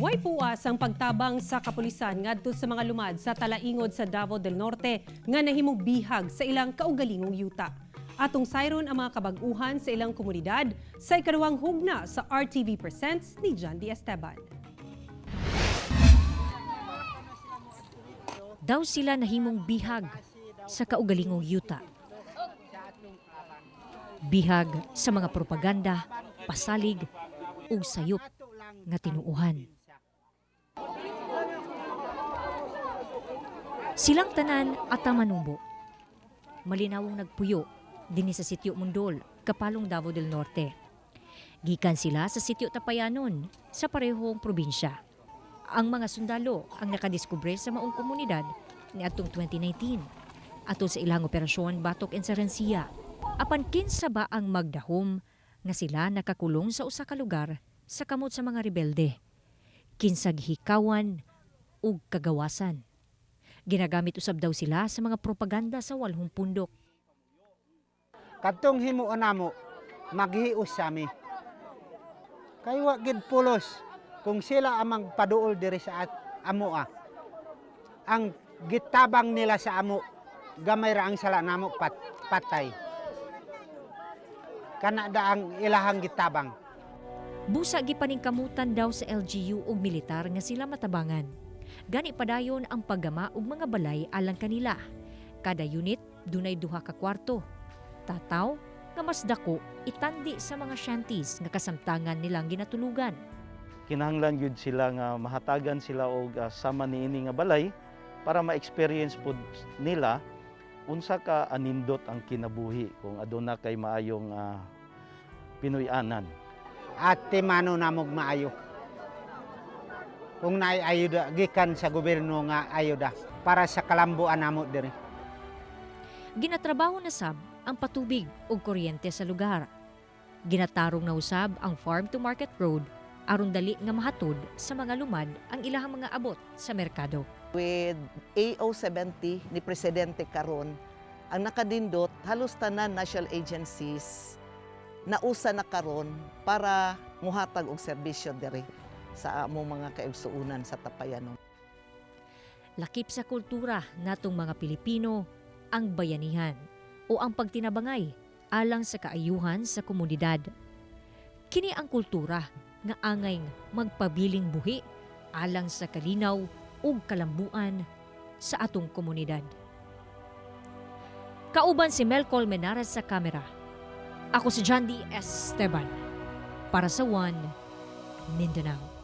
Way puas ang pagtabang sa kapulisan ngadto sa mga lumad sa talaingod sa Davao del Norte nga nahimong bihag sa ilang kaugalingong yuta. Atong sayron ang mga kabag-uhan sa ilang komunidad sa ikaduhang hugna sa RTV Presents ni John D. Esteban. Daw sila nahimong bihag sa kaugalingong yuta. Bihag sa mga propaganda, pasalig ug sayop nga tinuuhan. Silang tanan at manumbo. Malinawong nagpuyo dinhi sa sitio Mundol, kapalong Davao del Norte. Gikan sila sa sitio Tapayanon sa parehong probinsya. Ang mga sundalo ang nakadiskubre sa maong komunidad ni atong 2019 atol sa ilang operasyon Batok and Sarencia. Apan kinsa ba ang magdahom nga sila nakakulong sa usa ka lugar sa kamot sa mga rebelde? Kinsa gihikawan ug kagawasan. Ginagamit usab daw sila sa mga propaganda sa walhong pundok. Katong himuon namo maghius sami. Kay wa gid pulos kung sila amang paduol diri sa amoa. Ang gitabang nila sa amo gamay ra ang sala namo patay. Kana da ang ilahang gitabang. Busa gipaningkamutan daw sa LGU ug militar nga sila matabangan. Gani padayon ang paggama og mga balay alang kanila. Kada unit dunay 2 ka kwarto. Tataw nga mas dako itandi sa mga shanties nga kasamtangan nilang ginatulugan. Kinahanglan gyud sila nga mahatagan sila og sama niini nga balay para ma-experience pud nila unsa ka anindot ang kinabuhi kung aduna kay maayong Pinoy-anan. At timano namog maayo. Kung naay ayuda gikan sa gobyerno nga ayuda para sa kalambuan namo diri. Ginatrabaho na sab ang patubig ug kuryente sa lugar. Ginatarong na usab ang farm to market road aron dali nga mahatod sa mga lumad ang ilahang mga abot sa merkado. With AO70 ni Presidente karon, ang nakadindot halos tanan national agencies nausa na karon para muhatag og serbisyo diri sa among mga kaigsuonan sa Tapayanon. Lakip sa kultura natong mga Pilipino ang bayanihan o ang pagtinabangay alang sa kaayuhan sa komunidad. Kini ang kultura nga angay magpabiling buhi alang sa kalinaw ug kalambuan sa atong komunidad. Kauban si Mel Colmenares sa kamera. Ako si John D. Esteban para sa One Mindanao.